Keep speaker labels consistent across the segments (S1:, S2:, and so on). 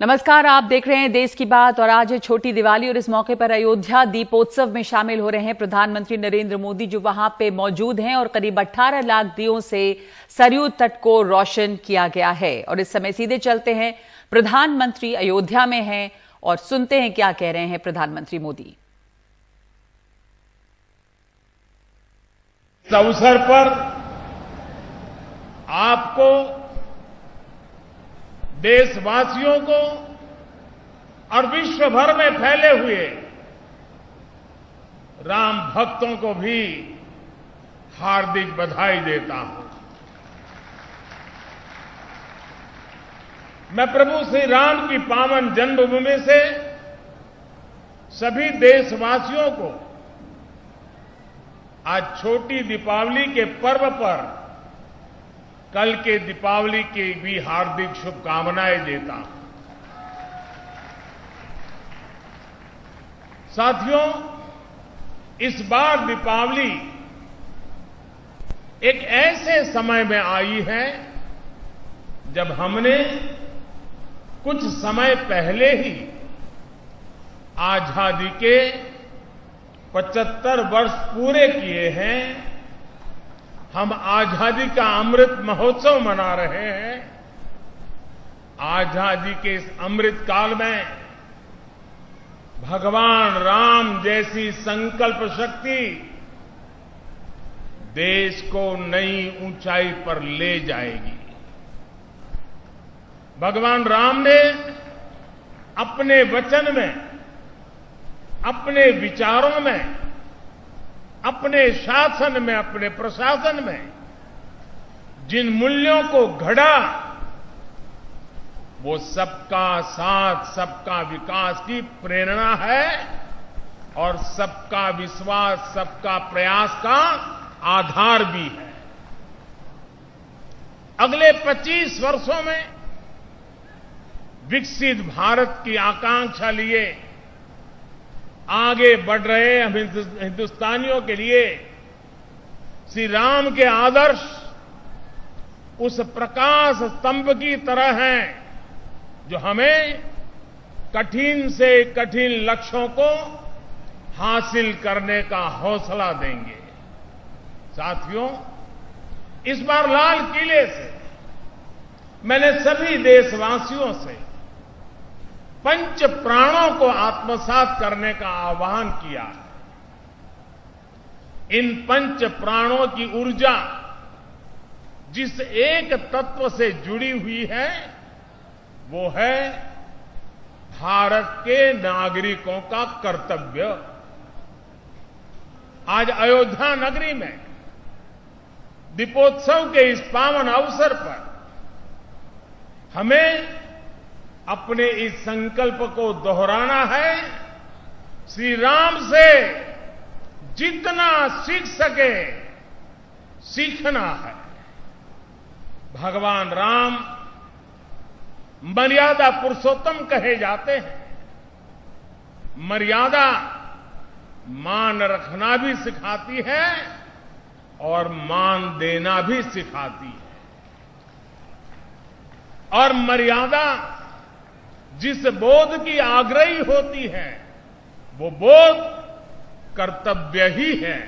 S1: नमस्कार, आप देख रहे हैं देश की बात और आज है छोटी दिवाली और इस मौके पर अयोध्या दीपोत्सव में शामिल हो रहे हैं प्रधानमंत्री नरेंद्र मोदी, जो वहां पे मौजूद हैं और करीब 18 लाख दियों से सरयू तट को रोशन किया गया है। और इस समय सीधे चलते हैं, प्रधानमंत्री अयोध्या में हैं और सुनते हैं क्या कह रहे हैं प्रधानमंत्री मोदी।
S2: इस अवसर पर आपको, देशवासियों को और विश्व भर में फैले हुए राम भक्तों को भी हार्दिक बधाई देता हूं। मैं प्रभु श्री राम की पावन जन्मभूमि से सभी देशवासियों को आज छोटी दीपावली के पर्व पर कल के दीपावली की भी हार्दिक शुभकामनाएं देता हूं। साथियों, इस बार दीपावली एक ऐसे समय में आई है जब हमने कुछ समय पहले ही आजादी के 75 वर्ष पूरे किए हैं। हम आजादी का अमृत महोत्सव मना रहे हैं। आजादी के इस अमृत काल में भगवान राम जैसी संकल्प शक्ति देश को नई ऊंचाई पर ले जाएगी। भगवान राम ने अपने वचन में, अपने विचारों में, अपने शासन में, अपने प्रशासन में जिन मूल्यों को घड़ा, वो सबका साथ, सबका विकास की प्रेरणा है और सबका विश्वास, सबका प्रयास का आधार भी है। अगले 25 वर्षों में विकसित भारत की आकांक्षा लिए आगे बढ़ रहे हम हिंदुस्तानियों के लिए श्री राम के आदर्श उस प्रकाश स्तंभ की तरह हैं जो हमें कठिन से कठिन लक्ष्यों को हासिल करने का हौसला देंगे। साथियों, इस बार लाल किले से मैंने सभी देशवासियों से पंच प्राणों को आत्मसात करने का आह्वान किया। इन पंच प्राणों की ऊर्जा जिस एक तत्व से जुड़ी हुई है वो है भारत के नागरिकों का कर्तव्य। आज अयोध्या नगरी में दीपोत्सव के इस पावन अवसर पर हमें अपने इस संकल्प को दोहराना है। श्री राम से जितना सीख सके सीखना है। भगवान राम मर्यादा पुरुषोत्तम कहे जाते हैं। मर्यादा मान रखना भी सिखाती है और मान देना भी सिखाती है। और मर्यादा जिस बोध की आग्रही होती है वो बोध कर्तव्य ही है।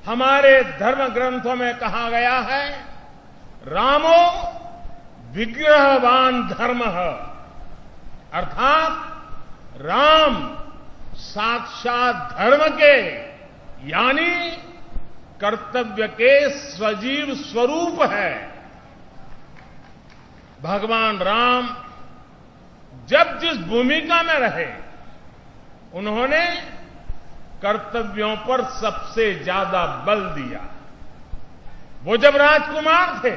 S2: हमारे धर्म ग्रंथों में कहा गया है, रामो विग्रहवान धर्मः, अर्थात राम साक्षात धर्म के यानी कर्तव्य के सजीव स्वरूप है। भगवान राम जब जिस भूमिका में रहे उन्होंने कर्तव्यों पर सबसे ज्यादा बल दिया। वो जब राजकुमार थे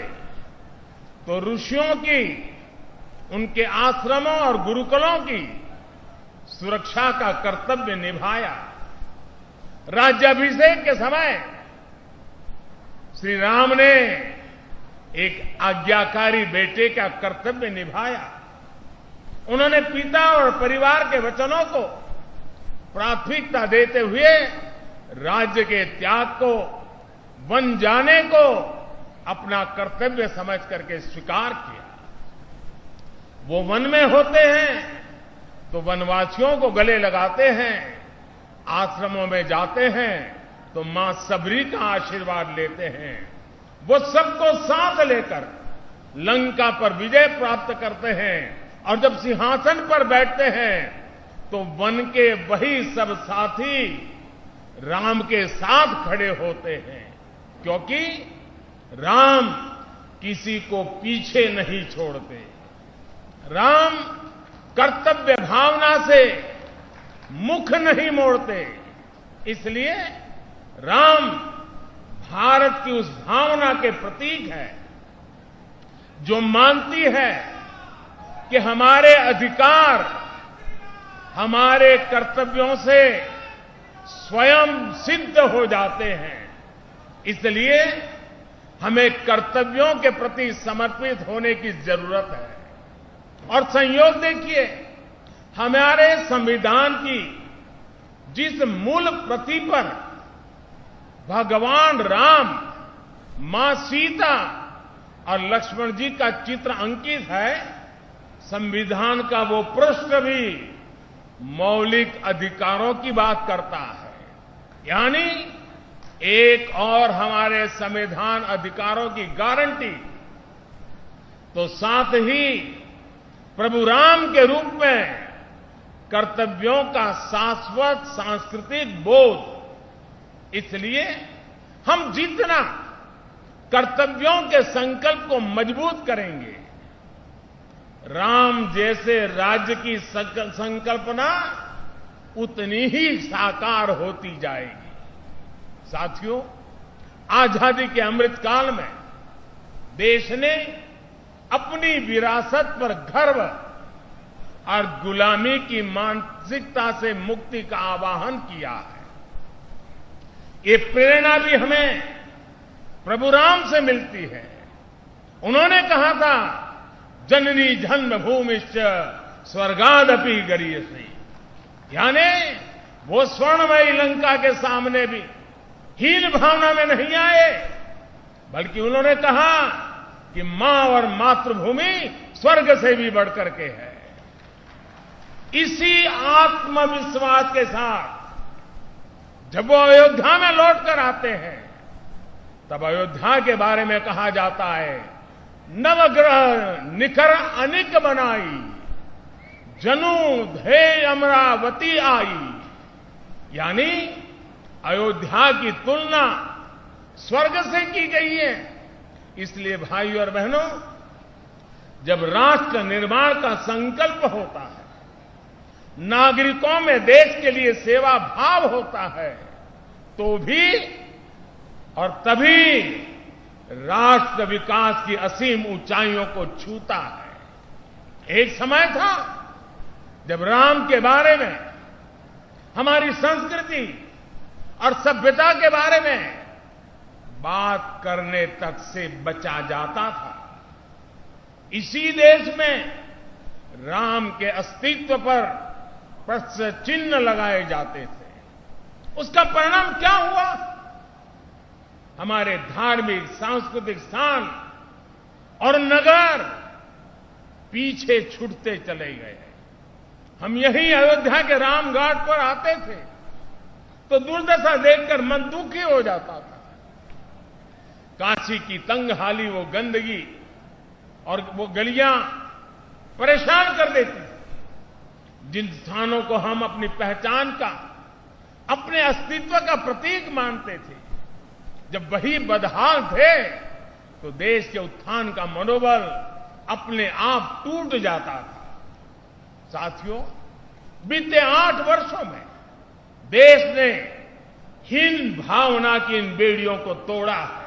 S2: तो ऋषियों की, उनके आश्रमों और गुरुकुलों की सुरक्षा का कर्तव्य निभाया। राज्याभिषेक के समय श्री राम ने एक आज्ञाकारी बेटे का कर्तव्य निभाया। उन्होंने पिता और परिवार के वचनों को प्राथमिकता देते हुए राज्य के त्याग को, वन जाने को अपना कर्तव्य समझ करके स्वीकार किया। वो वन में होते हैं तो वनवासियों को गले लगाते हैं, आश्रमों में जाते हैं तो मां सबरी का आशीर्वाद लेते हैं। वो सबको साथ लेकर लंका पर विजय प्राप्त करते हैं और जब सिंहासन पर बैठते हैं तो वन के वही सब साथी राम के साथ खड़े होते हैं, क्योंकि राम किसी को पीछे नहीं छोड़ते। राम कर्तव्य भावना से मुख नहीं मोड़ते, इसलिए राम भारत की उस भावना के प्रतीक है जो मानती है कि हमारे अधिकार हमारे कर्तव्यों से स्वयं सिद्ध हो जाते हैं। इसलिए हमें कर्तव्यों के प्रति समर्पित होने की जरूरत है। और संयोग देखिए, हमारे संविधान की जिस मूल प्रति पर भगवान राम, मां सीता और लक्ष्मण जी का चित्र अंकित है, संविधान का वो पृष्ठ भी मौलिक अधिकारों की बात करता है। यानी एक और हमारे संविधान अधिकारों की गारंटी, तो साथ ही प्रभु राम के रूप में कर्तव्यों का शाश्वत सांस्कृतिक बोध। इसलिए हम जितना कर्तव्यों के संकल्प को मजबूत करेंगे, राम जैसे राज्य की संकल्पना उतनी ही साकार होती जाएगी। साथियों, आजादी के अमृत काल में देश ने अपनी विरासत पर गर्व और गुलामी की मानसिकता से मुक्ति का आवाहन किया है। ये प्रेरणा भी हमें प्रभु राम से मिलती है। उन्होंने कहा था, जननी जन्मभूमिश्च स्वर्गादपि गरीयसी, यानी वो स्वर्णमयी लंका के सामने भी हीन भावना में नहीं आए, बल्कि उन्होंने कहा कि मां और मातृभूमि स्वर्ग से भी बढ़कर के है। इसी आत्मविश्वास के साथ जब वो अयोध्या में लौट कर आते हैं, तब अयोध्या के बारे में कहा जाता है, नवग्रह निखर अनिक बनाई, जनु धे अमरावती आई। यानी अयोध्या की तुलना स्वर्ग से की गई है। इसलिए भाइयों और बहनों, जब राष्ट्र निर्माण का संकल्प होता है, नागरिकों में देश के लिए सेवा भाव होता है, तो भी और तभी राष्ट्र विकास की असीम ऊंचाइयों को छूता है। एक समय था जब राम के बारे में, हमारी संस्कृति और सभ्यता के बारे में बात करने तक से बचा जाता था। इसी देश में राम के अस्तित्व पर प्रश्न चिन्ह लगाए जाते थे। उसका परिणाम क्या हुआ? हमारे धार्मिक सांस्कृतिक स्थान और नगर पीछे छूटते चले गए। हम यही अयोध्या के रामघाट पर आते थे तो दुर्दशा देखकर मन दुखी हो जाता था। काशी की तंगहाली, वो गंदगी और वो गलियां परेशान कर देती थी। जिन स्थानों को हम अपनी पहचान का, अपने अस्तित्व का प्रतीक मानते थे, जब वही बदहाल थे तो देश के उत्थान का मनोबल अपने आप टूट जाता था। साथियों, बीते 8 वर्षों में देश ने हीन भावना की इन बेड़ियों को तोड़ा है।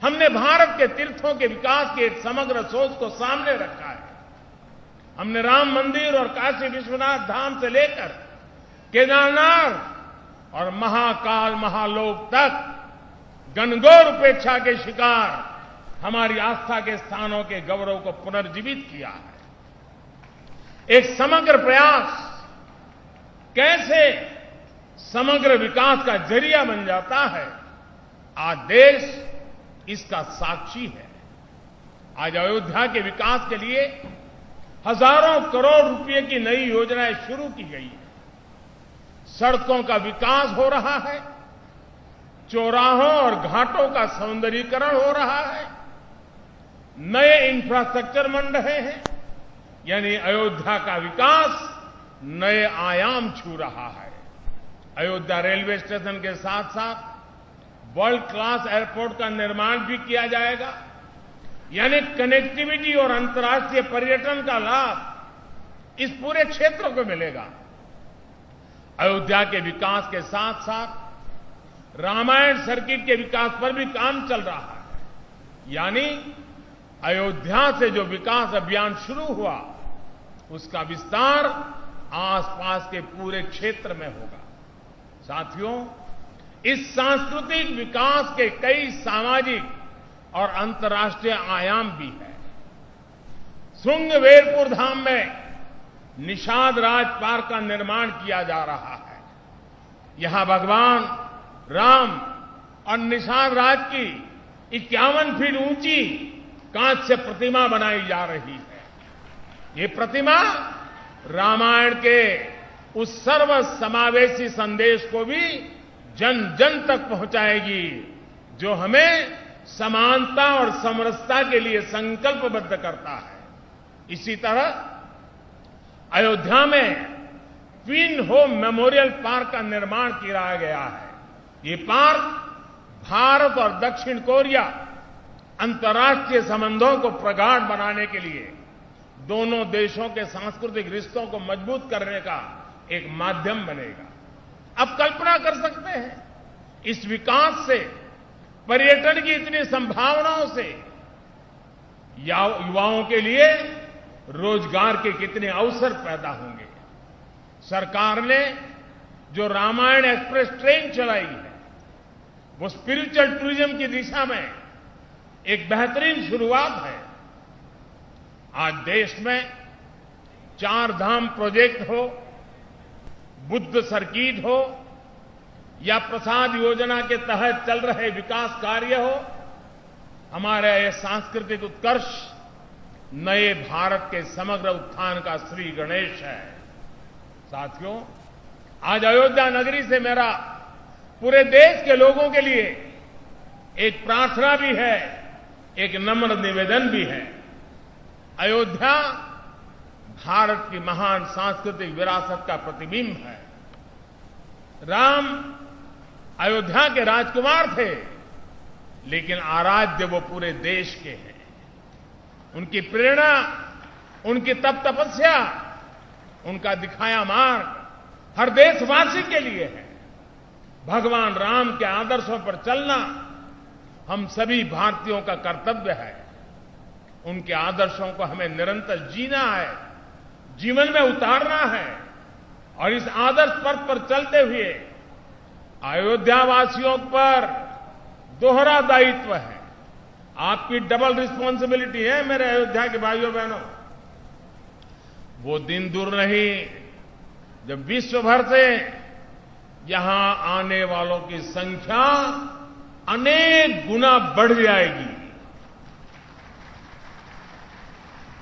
S2: हमने भारत के तीर्थों के विकास की एक समग्र सोच को सामने रखा है। हमने राम मंदिर और काशी विश्वनाथ धाम से लेकर केदारनाथ और महाकाल महालोक तक घनघोर उपेक्षा के शिकार हमारी आस्था के स्थानों के गौरव को पुनर्जीवित किया है। एक समग्र प्रयास कैसे समग्र विकास का जरिया बन जाता है, आज देश इसका साक्षी है। आज अयोध्या के विकास के लिए हजारों करोड़ रुपए की नई योजनाएं शुरू की गई हैं। सड़कों का विकास हो रहा है, चौराहों और घाटों का सौंदर्यीकरण हो रहा है, नए इंफ्रास्ट्रक्चर बन रहे हैं, यानी अयोध्या का विकास नए आयाम छू रहा है। अयोध्या रेलवे स्टेशन के साथ साथ वर्ल्ड क्लास एयरपोर्ट का निर्माण भी किया जाएगा, यानी कनेक्टिविटी और अंतर्राष्ट्रीय पर्यटन का लाभ इस पूरे क्षेत्र को मिलेगा। अयोध्या के विकास के साथ साथ रामायण सर्किट के विकास पर भी काम चल रहा है, यानी अयोध्या से जो विकास अभियान शुरू हुआ उसका विस्तार आसपास के पूरे क्षेत्र में होगा। साथियों, इस सांस्कृतिक विकास के कई सामाजिक और अंतर्राष्ट्रीय आयाम भी हैं। श्रृंगवेरपुर धाम में निषाद राज पार्क का निर्माण किया जा रहा है। यहां भगवान राम और निषाद राज की 51 फीट ऊंची कांच से प्रतिमा बनाई जा रही है। ये प्रतिमा रामायण के उस सर्व समावेशी संदेश को भी जन जन तक पहुंचाएगी जो हमें समानता और समरसता के लिए संकल्पबद्ध करता है। इसी तरह अयोध्या में ट्विन होम मेमोरियल पार्क का निर्माण किया गया है। ये पार्क भारत और दक्षिण कोरिया अंतर्राष्ट्रीय संबंधों को प्रगाढ़ बनाने के लिए दोनों देशों के सांस्कृतिक रिश्तों को मजबूत करने का एक माध्यम बनेगा। अब कल्पना कर सकते हैं इस विकास से, पर्यटन की इतनी संभावनाओं से युवाओं के लिए रोजगार के कितने अवसर पैदा होंगे। सरकार ने जो रामायण एक्सप्रेस ट्रेन चलाई है वो स्पिरिचुअल टूरिज्म की दिशा में एक बेहतरीन शुरुआत है। आज देश में 4 धाम प्रोजेक्ट हो, बुद्ध सर्किट हो या प्रसाद योजना के तहत चल रहे विकास कार्य हो, हमारा यह सांस्कृतिक उत्कर्ष नए भारत के समग्र उत्थान का श्री गणेश है। साथियों, आज अयोध्या नगरी से मेरा पूरे देश के लोगों के लिए एक प्रार्थना भी है, एक नम्र निवेदन भी है। अयोध्या भारत की महान सांस्कृतिक विरासत का प्रतिबिंब है। राम अयोध्या के राजकुमार थे, लेकिन आराध्य वो पूरे देश के हैं। उनकी प्रेरणा, उनकी तपस्या, उनका दिखाया मार्ग हर देशवासी के लिए है। भगवान राम के आदर्शों पर चलना हम सभी भारतीयों का कर्तव्य है। उनके आदर्शों को हमें निरंतर जीना है, जीवन में उतारना है और इस आदर्श पथ पर चलते हुए अयोध्या वासियों पर दोहरा दायित्व है। आपकी डबल रिस्पॉन्सिबिलिटी है मेरे अयोध्या के भाइयों बहनों। वो दिन दूर नहीं जब विश्व भर से यहां आने वालों की संख्या अनेक गुना बढ़ जाएगी।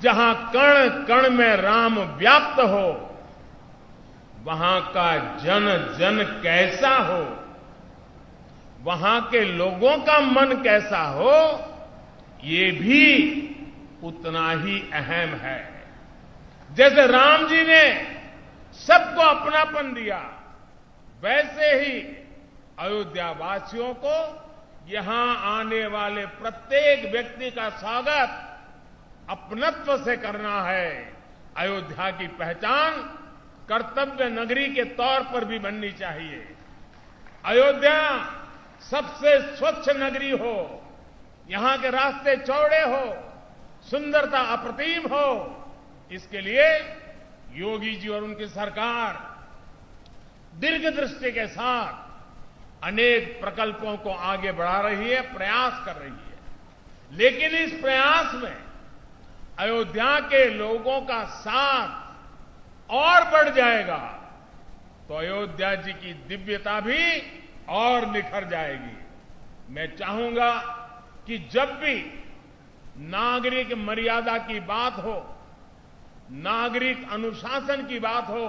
S2: जहां कण कण में राम व्याप्त हो, वहां का जन जन कैसा हो, वहां के लोगों का मन कैसा हो, ये भी उतना ही अहम है। जैसे राम जी ने सबको अपनापन दिया, वैसे ही अयोध्या वासियों को यहां आने वाले प्रत्येक व्यक्ति का स्वागत अपनत्व से करना है। अयोध्या की पहचान कर्तव्य नगरी के तौर पर भी बननी चाहिए। अयोध्या सबसे स्वच्छ नगरी हो, यहां के रास्ते चौड़े हो, सुंदरता अप्रतिम हो, इसके लिए योगी जी और उनकी सरकार दीर्घ दृष्टि के साथ अनेक प्रकल्पों को आगे बढ़ा रही है, प्रयास कर रही है। लेकिन इस प्रयास में अयोध्या के लोगों का साथ और बढ़ जाएगा तो अयोध्या जी की दिव्यता भी और निखर जाएगी। मैं चाहूंगा कि जब भी नागरिक मर्यादा की बात हो, नागरिक अनुशासन की बात हो,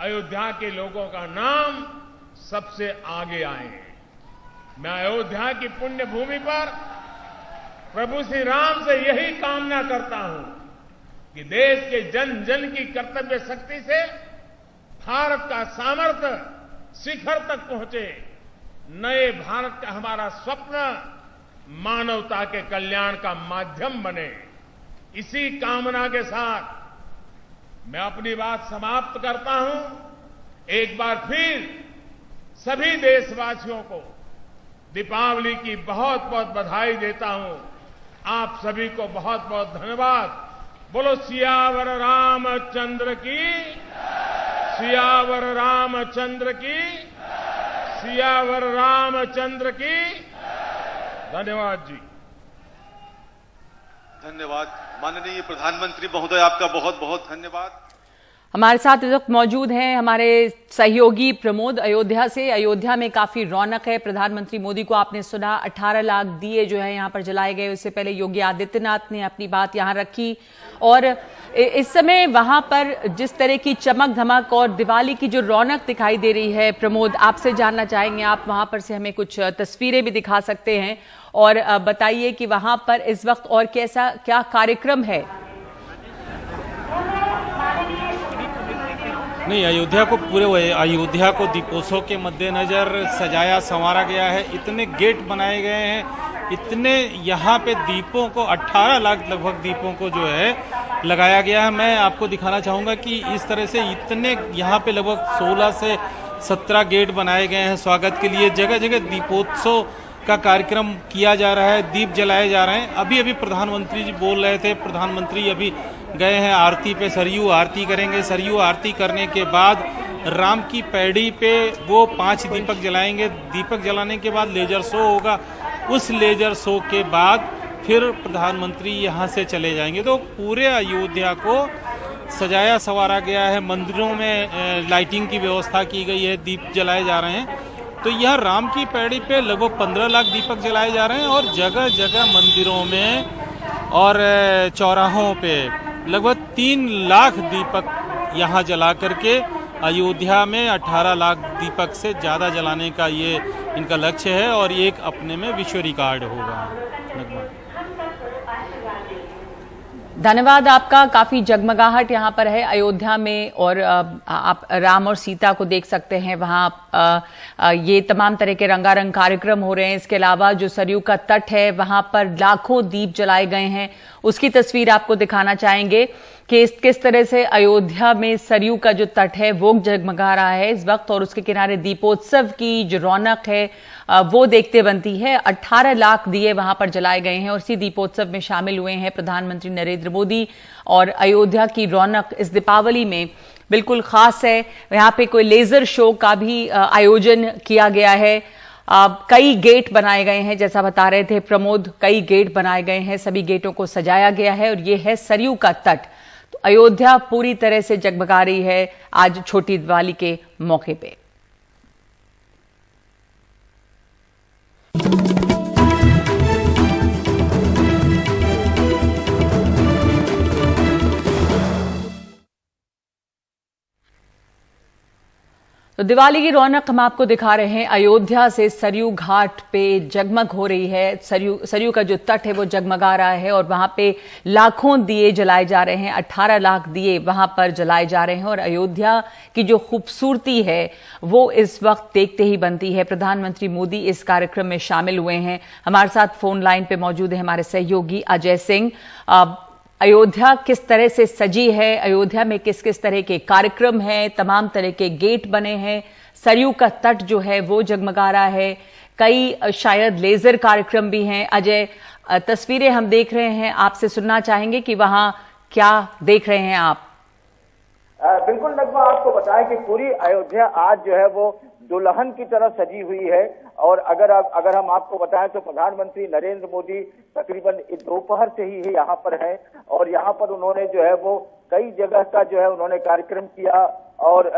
S2: अयोध्या के लोगों का नाम सबसे आगे आए। मैं अयोध्या की पुण्य भूमि पर प्रभु श्री राम से यही कामना करता हूं कि देश के जन जन की कर्तव्य शक्ति से भारत का सामर्थ्य शिखर तक पहुंचे। नए भारत का हमारा स्वप्न मानवता के कल्याण का माध्यम बने। इसी कामना के साथ मैं अपनी बात समाप्त करता हूं। एक बार फिर सभी देशवासियों को दीपावली की बहुत बहुत बधाई देता हूं। आप सभी को बहुत बहुत धन्यवाद। बोलो सियावर रामचंद्र की, सियावर रामचंद्र की, सियावर रामचंद्र की। धन्यवाद जी।
S3: धन्यवाद माननीय प्रधानमंत्री महोदय, आपका बहुत बहुत धन्यवाद।
S1: हमारे साथ इस वक्त मौजूद हैं हमारे सहयोगी प्रमोद अयोध्या से। अयोध्या में काफी रौनक है। प्रधानमंत्री मोदी को आपने सुना, 18 लाख दिए जो है यहां पर जलाए गए। उससे पहले योगी आदित्यनाथ ने अपनी बात यहां रखी और इस समय वहां पर जिस तरह की चमक धमक और दिवाली की जो रौनक दिखाई दे रही है, प्रमोद आपसे जानना चाहेंगे, आप वहां पर से हमें कुछ तस्वीरें भी दिखा सकते हैं और बताइए कि वहां पर इस वक्त और कैसा क्या कार्यक्रम है।
S4: नहीं, अयोध्या को दीपोत्सव के मद्देनजर सजाया संवारा गया है। इतने गेट बनाए गए हैं, इतने यहाँ पे दीपों को 18 लाख लगभग दीपों को जो है लगाया गया है। मैं आपको दिखाना चाहूँगा कि इस तरह से इतने यहाँ पे लगभग 16 से 17 गेट बनाए गए हैं स्वागत के लिए। जगह जगह दीपोत्सव का कार्यक्रम किया जा रहा है, दीप जलाए जा रहे हैं। अभी अभी प्रधानमंत्री जी बोल रहे थे, प्रधानमंत्री अभी गए हैं आरती पे, सरयू आरती करेंगे। सरयू आरती करने के बाद राम की पैड़ी पे वो 5 दीपक जलाएंगे। दीपक जलाने के बाद लेजर शो होगा। उस लेजर शो के बाद फिर प्रधानमंत्री यहाँ से चले जाएंगे। तो पूरे अयोध्या को सजाया संवारा गया है। मंदिरों में लाइटिंग की व्यवस्था की गई है, दीप जलाए जा रहे हैं। तो यह राम की पैड़ी पे लगभग 15 लाख दीपक जलाए जा रहे हैं और जगह जगह मंदिरों में और चौराहों पे लगभग 3 लाख दीपक यहाँ जला करके अयोध्या में 18 लाख दीपक से ज़्यादा जलाने का ये इनका लक्ष्य है और ये एक अपने में विश्व रिकॉर्ड होगा।
S1: धन्यवाद आपका। काफी जगमगाहट यहाँ पर है अयोध्या में और आप राम और सीता को देख सकते हैं वहाँ। ये तमाम तरह के रंगारंग कार्यक्रम हो रहे हैं। इसके अलावा जो सरयू का तट है वहां पर लाखों दीप जलाए गए हैं। उसकी तस्वीर आपको दिखाना चाहेंगे कि किस तरह से अयोध्या में सरयू का जो तट है वो जगमगा रहा है इस वक्त और उसके किनारे दीपोत्सव की जो रौनक है वो देखते बनती है। 18 लाख दिए वहां पर जलाए गए हैं और इसी दीपोत्सव में शामिल हुए हैं प्रधानमंत्री नरेंद्र मोदी। और अयोध्या की रौनक इस दीपावली में बिल्कुल खास है। यहाँ पे कोई लेजर शो का भी आयोजन किया गया है। कई गेट बनाए गए हैं, जैसा बता रहे थे प्रमोद, कई गेट बनाए गए हैं। सभी गेटों को सजाया गया है और ये है सरयू का तट। तो अयोध्या पूरी तरह से जगमगा रही है आज छोटी दिवाली के मौके पे। तो दिवाली की रौनक हम आपको दिखा रहे हैं। अयोध्या से सरयू घाट पे जगमग हो रही है। सरयू का जो तट है वो जगमगा रहा है और वहां पे लाखों दिए जलाए जा रहे हैं। 18 लाख दिए वहां पर जलाए जा रहे हैं और अयोध्या की जो खूबसूरती है वो इस वक्त देखते ही बनती है। प्रधानमंत्री मोदी इस कार्यक्रम में शामिल हुए हैं। हमारे साथ फोन लाइन पे मौजूद है हमारे सहयोगी अजय सिंह। अयोध्या किस तरह से सजी है, अयोध्या में किस किस तरह के कार्यक्रम हैं, तमाम तरह के गेट बने हैं, सरयू का तट जो है वो जगमगा रहा है, कई शायद लेजर कार्यक्रम भी हैं। अजय, तस्वीरें हम देख रहे हैं, आपसे सुनना चाहेंगे कि वहां क्या देख रहे हैं आप।
S5: बिल्कुल नगमा, आपको बताएं कि पूरी अयोध्या आज जो है वो दुल्हन की तरह सजी हुई है। और अगर हम आपको बताएं तो प्रधानमंत्री नरेंद्र मोदी तकरीबन दोपहर से ही यहाँ पर हैं और यहाँ पर उन्होंने जो है वो कई जगह का जो है उन्होंने कार्यक्रम किया और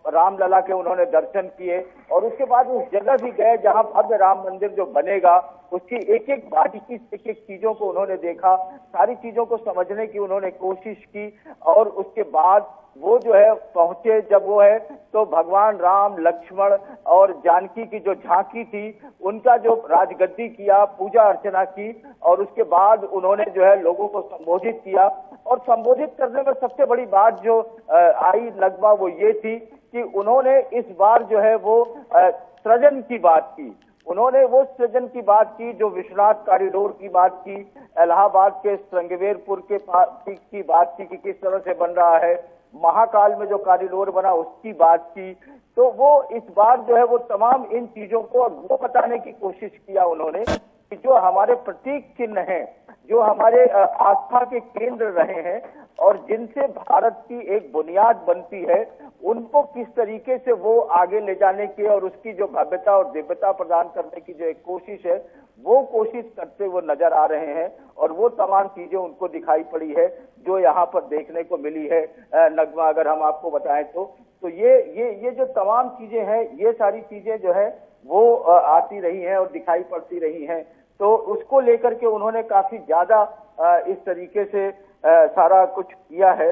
S5: रामलला के उन्होंने दर्शन किए और उसके बाद उस जगह भी गए जहां भव्य राम मंदिर जो बनेगा उसकी एक एक बारीकी एक एक चीजों को उन्होंने देखा, सारी चीजों को समझने की उन्होंने कोशिश की और उसके बाद वो जो है पहुंचे जब वो है तो भगवान राम, लक्ष्मण और जानकी की जो झांकी थी उनका जो राजगद्दी किया, पूजा अर्चना की और उसके बाद उन्होंने जो है लोगों को संबोधित किया और संबोधित करने में सबसे बड़ी बात जो आई लगभग वो ये थी कि उन्होंने इस बार जो है वो सृजन की बात की। उन्होंने वो सृजन की बात की जो विश्वनाथ कॉरिडोर की बात की, इलाहाबाद के श्रृंगवेरपुर के की बात की कि किस तरह से बन रहा है, महाकाल में जो कॉरिडोर बना उसकी बात की। तो वो इस बार जो है वो तमाम इन चीजों को और वो बताने की कोशिश किया उन्होंने कि जो हमारे प्रतीक चिन्ह हैं, जो हमारे आस्था के केंद्र रहे हैं और जिनसे भारत की एक बुनियाद बनती है, उनको किस तरीके से वो आगे ले जाने की और उसकी जो भव्यता और दिव्यता प्रदान करने की जो एक कोशिश है, वो कोशिश करते हुए नजर आ रहे हैं और वो तमाम चीजें उनको दिखाई पड़ी है जो यहाँ पर देखने को मिली है। नगमा, अगर हम आपको बताएं तो ये जो तमाम चीजें हैं, ये सारी चीजें जो है वो आती रही हैं और दिखाई पड़ती रही हैं। तो उसको लेकर के उन्होंने काफी ज्यादा इस तरीके से सारा कुछ किया है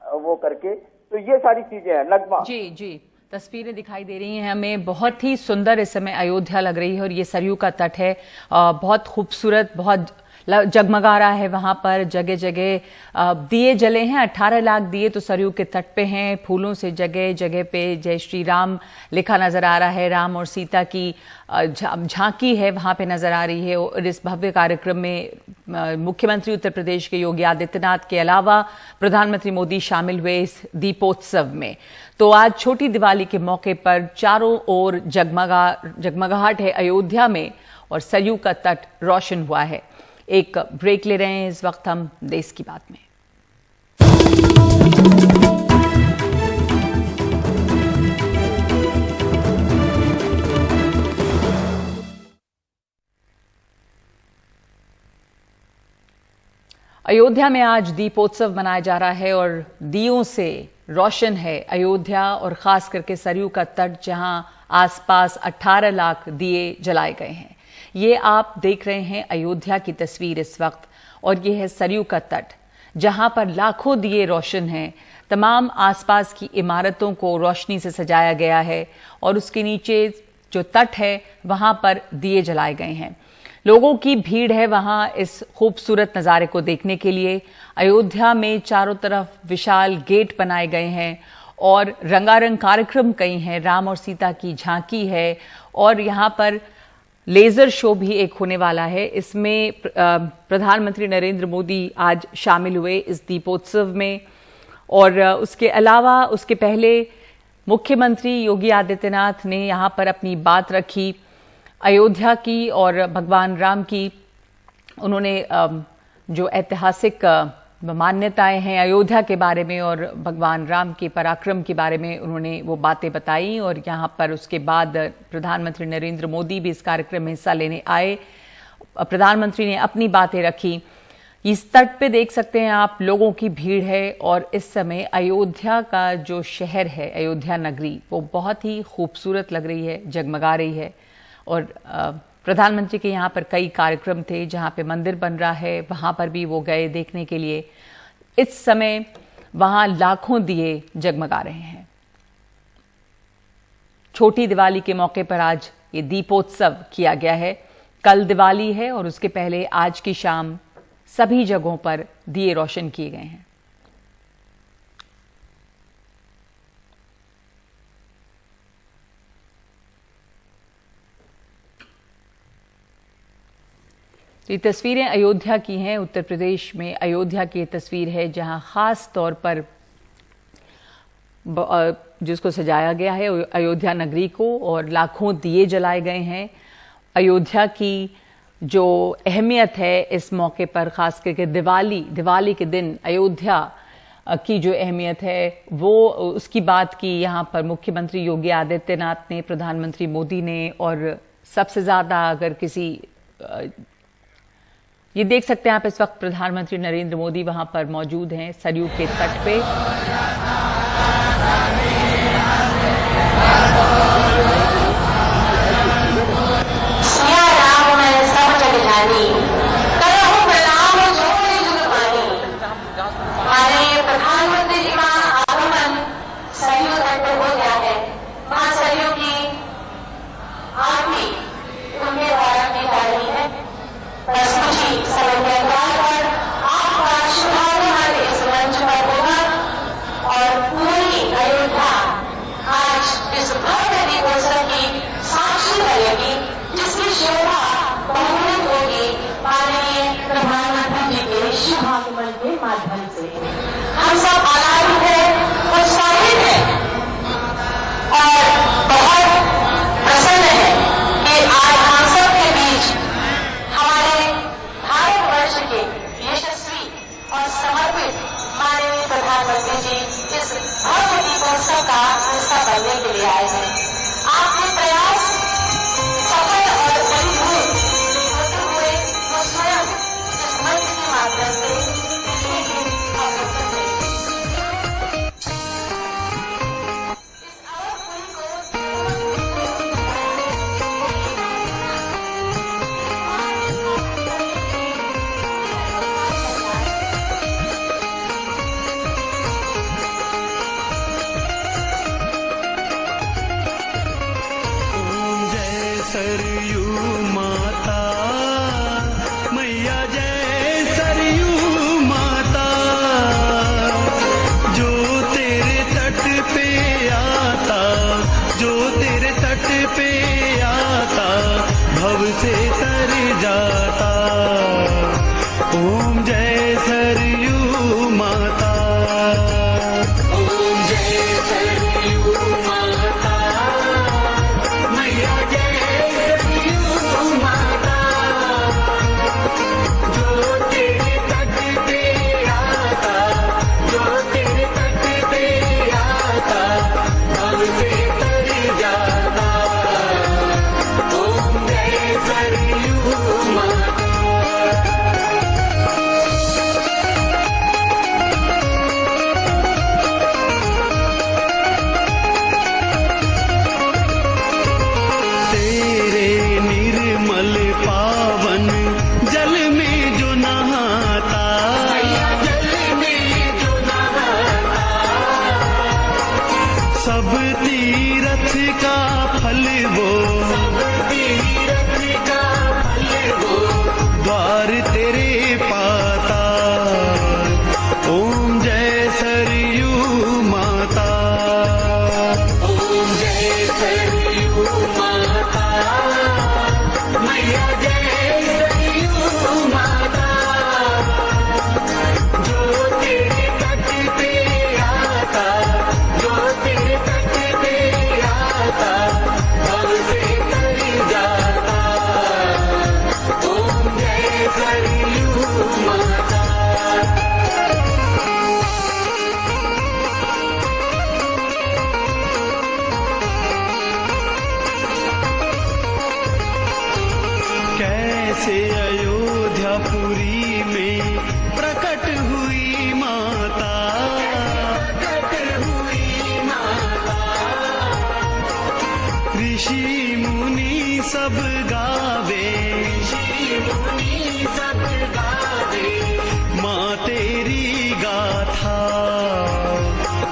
S5: वो करके। तो ये सारी चीजें हैं। नगमा
S1: जी तस्वीरें दिखाई दे रही हैं हमें, बहुत ही सुंदर इस समय अयोध्या लग रही है और ये सरयू का तट है, बहुत खूबसूरत, बहुत जगमगा रहा है। वहां पर जगह जगह दिए जले हैं, 18 लाख दिए तो सरयू के तट पे हैं, फूलों से जगह जगह पे जय श्री राम लिखा नजर आ रहा है, राम और सीता की झांकी है वहां पे नजर आ रही है। और इस भव्य कार्यक्रम में मुख्यमंत्री उत्तर प्रदेश के योगी आदित्यनाथ के अलावा प्रधानमंत्री मोदी शामिल हुए इस दीपोत्सव में। तो आज छोटी दिवाली के मौके पर चारों ओर जगमगाहट है अयोध्या में और सरयू का तट रोशन हुआ है। एक ब्रेक ले रहे हैं इस वक्त हम देश की बात में। अयोध्या में आज दीपोत्सव मनाया जा रहा है और दियों से रोशन है अयोध्या और खास करके सरयू का तट, जहां आसपास 18 लाख दिए जलाए गए हैं। ये आप देख रहे हैं अयोध्या की तस्वीर इस वक्त और ये है सरयू का तट जहां पर लाखों दिए रोशन हैं। तमाम आसपास की इमारतों को रोशनी से सजाया गया है और उसके नीचे जो तट है वहां पर दिए जलाए गए हैं। लोगों की भीड़ है वहां इस खूबसूरत नज़ारे को देखने के लिए। अयोध्या में चारों तरफ विशाल गेट बनाए गए हैं और रंगारंग कार्यक्रम कई हैं। राम और सीता की झांकी है और यहाँ पर लेजर शो भी एक होने वाला है। इसमें प्रधानमंत्री नरेंद्र मोदी आज शामिल हुए इस दीपोत्सव में और उसके अलावा उसके पहले मुख्यमंत्री योगी आदित्यनाथ ने यहाँ पर अपनी बात रखी अयोध्या की और भगवान राम की। उन्होंने जो ऐतिहासिक मान्यताएं हैं अयोध्या के बारे में और भगवान राम के पराक्रम के बारे में उन्होंने वो बातें बताई और यहाँ पर उसके बाद प्रधानमंत्री नरेंद्र मोदी भी इस कार्यक्रम में हिस्सा लेने आए। प्रधानमंत्री ने अपनी बातें रखी। इस तट पे देख सकते हैं आप, लोगों की भीड़ है और इस समय अयोध्या का जो शहर है, अयोध्या नगरी, वो बहुत ही खूबसूरत लग रही है, जगमगा रही है। और प्रधानमंत्री के यहाँ पर कई कार्यक्रम थे, जहाँ पे मंदिर बन रहा है वहाँ पर भी वो गए देखने के लिए। इस समय वहाँ लाखों दिए जगमगा रहे हैं। छोटी दिवाली के मौके पर आज ये दीपोत्सव किया गया है। कल दिवाली है और उसके पहले आज की शाम सभी जगहों पर दिए रोशन किए गए हैं। ये तस्वीरें अयोध्या की हैं, उत्तर प्रदेश में अयोध्या की ये तस्वीर है जहां खास तौर पर जिसको सजाया गया है अयोध्या नगरी को और लाखों दिए जलाए गए हैं। अयोध्या की जो अहमियत है इस मौके पर, खास करके दिवाली के दिन अयोध्या की जो अहमियत है वो उसकी बात की यहाँ पर मुख्यमंत्री योगी आदित्यनाथ ने, प्रधानमंत्री मोदी ने। और सबसे ज्यादा अगर किसी ये देख सकते हैं आप इस वक्त प्रधानमंत्री नरेंद्र मोदी वहां पर मौजूद हैं सरयू के तट पे।
S6: सिया राम मैं सब जग जानी, करहु प्रणाम जोड़ि जुग मानी। हमारे प्रधानमंत्री जी का आगमन सरयू तट पर हो गया है। वहां सरयू की आरती उनके द्वारा की जा रही है। प्रस्तुति समय के द्वार पर आपका शुभागमन इस मंच पर होगा और पूरी अयोध्या आज इस भव्य दीपोत्सव की साक्षी बनेगी, जिसकी शोभा बहुगुणित होगी माननीय प्रधानमंत्री जी के शुभागमन के माध्यम से। हम सब आनंदित हैं, उत्साहित हैं और बहुत प्रसन्न हैं कि आज हम सब के बीच हमारे भारतवर्ष के यशस्वी और समर्पित माननीय प्रधानमंत्री जी इस भव्य दीपोत्सव का हिस्सा बनने के लिए आए हैं। आपके प्रयास सफल और परिपूर्ण होते हुए वो स्वयं इस मंच के माध्यम से दिखेंगे और बचेंगे। इस अवसर को
S7: जय सरयू माता मैया, जय सरयू माता। जो तेरे तट पे आता, जो तेरे तट पे आता, भव से तर जाता। ओम जय सरयू माता, ओम जय सरयू माता मैया, जय सरयू माता। जो तेरे तट पे आता, जो तेरे तट पे आता, भव से तर जाता। ओम जय सरयू माता। तेरे निर्मल पावन जल में जो नहाता, जल में जो नहाता, सब तीरथ का फल वो, सब तीरथ का फल वो, द्वार तेरे पाता। ओम जय सरयू माता, ओम जय सरयू माता मैया, जय सरयू माता। जो तेरे तट पे आता, जो तेरे तट पे आता, भव से तर जाता। ओम जय सरयू माता। कैसे अयोध्यापुरी में प्रकट हुई माता, प्रकट हुई माता। ऋषि मुनि सब गावे, ऋषि मुनि सब गावे, माँ तेरी गाथा।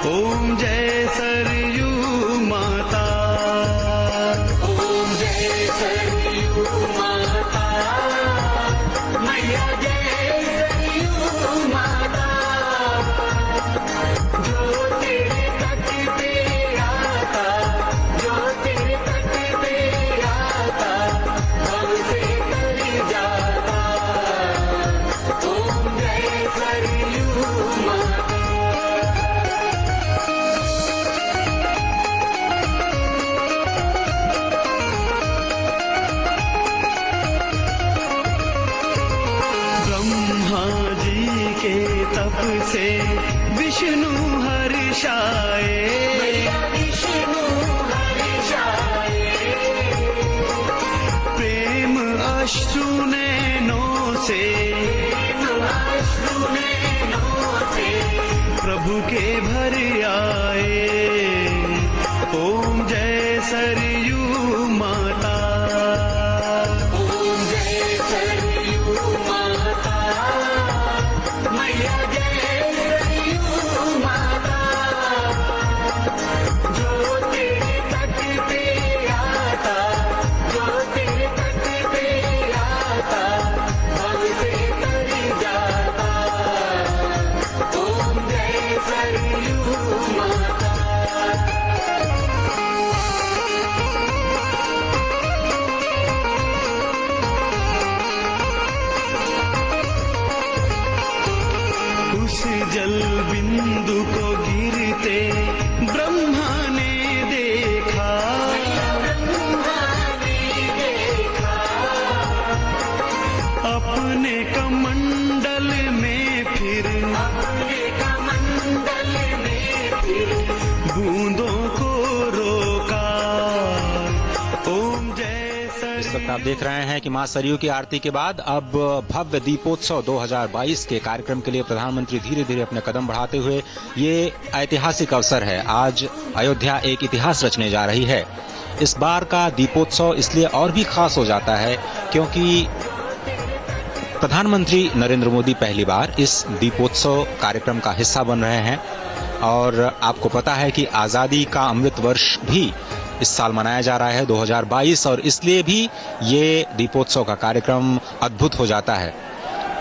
S7: ओम जय सरयू माता, ओम जय सरयू माता मैया, जय सरयू माता। जो तेरे तट पे आता, जो तेरे तट पे आता, भव से तर जाता। ओम जय सरयू माता। ब्रह्मा जी के तप से विष्णु हर्षाए, विष्णु हर्षाए। प्रेम अश्रु नैनों से, प्रेम अश्रु नैनों से प्रभु के भर आए। ओम जय सरयू माता, ओम जय सरयू माता, मैया जय सरयू माता, जो तेरे तट पे आता, जो तेरे तट पे आता, भव से तर जाता। ओम जय सरयू माता। उस जल बिंदु को गिरते ब्रह्मा ने देखा, अपने कमंडल में फिर, बूंदों को रोका। ओम जय सरयू।
S8: इस वक्त आप देख रहे हैं कि मां सरयू की आरती के बाद अब भव्य दीपोत्सव 2022 के कार्यक्रम के लिए प्रधानमंत्री धीरे धीरे अपने कदम बढ़ाते हुए, ये ऐतिहासिक अवसर है। आज अयोध्या एक इतिहास रचने जा रही है। इस बार का दीपोत्सव इसलिए और भी खास हो जाता है क्योंकि प्रधानमंत्री नरेंद्र मोदी पहली बार इस दीपोत्सव कार्यक्रम का हिस्सा बन रहे हैं। और आपको पता है कि आजादी का अमृत वर्ष भी इस साल मनाया जा रहा है 2022, और इसलिए भी ये दीपोत्सव का कार्यक्रम अद्भुत हो जाता है।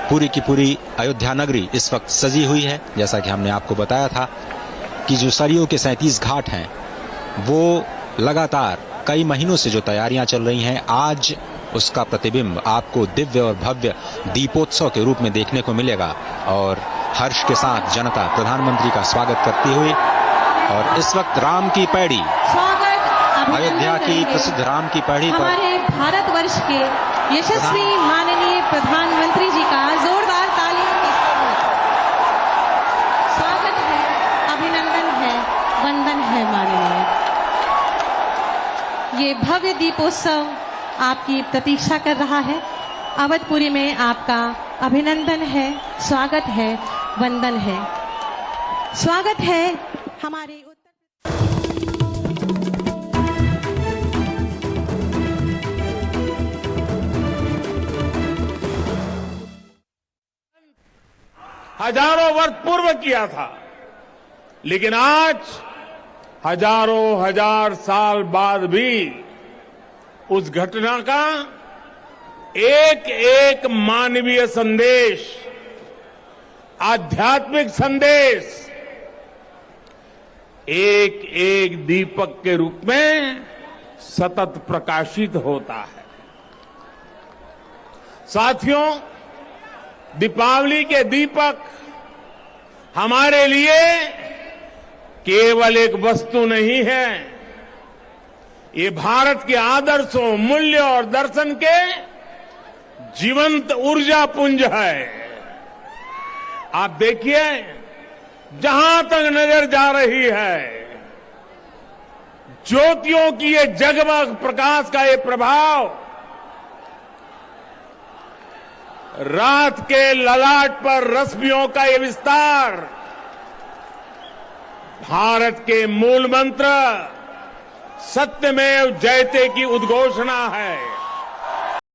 S8: पूरी की पूरी अयोध्या नगरी इस वक्त सजी हुई है। जैसा कि हमने आपको बताया था कि जो सरयू के 37 घाट हैं वो लगातार कई महीनों से जो तैयारियां चल रही हैं, आज उसका प्रतिबिंब आपको दिव्य और भव्य दीपोत्सव के रूप में देखने को मिलेगा। और हर्ष के साथ जनता प्रधानमंत्री का स्वागत करती हुई, और इस वक्त राम की पैड़ी, अयोध्या की प्रसिद्ध राम की पैड़ी पर
S9: हमारे भारतवर्ष के यशस्वी माननीय प्रधानमंत्री जी का जोरदार तालियों के साथ स्वागत है, अभिनंदन है, वंदन है माननीय। ये भव्य दीपोत्सव आपकी प्रतीक्षा कर रहा है। अवधपुरी में आपका अभिनंदन है, स्वागत है, वंदन है। स्वागत है हमारे
S2: हजारों वर्ष पूर्व किया था, लेकिन आज हजारों हजार साल बाद भी उस घटना का एक एक मानवीय संदेश, आध्यात्मिक संदेश एक एक दीपक के रूप में सतत प्रकाशित होता है। साथियों, दीपावली के दीपक हमारे लिए केवल एक वस्तु नहीं है, ये भारत के आदर्शों, मूल्य और दर्शन के जीवंत ऊर्जा पुंज है। आप देखिए, जहां तक नजर जा रही है, ज्योतियों की ये जगमग प्रकाश का ये प्रभाव रात के ललाट पर रश्मियों का ये विस्तार भारत के मूल मंत्र सत्यमेव जयते की उद्घोषणा है।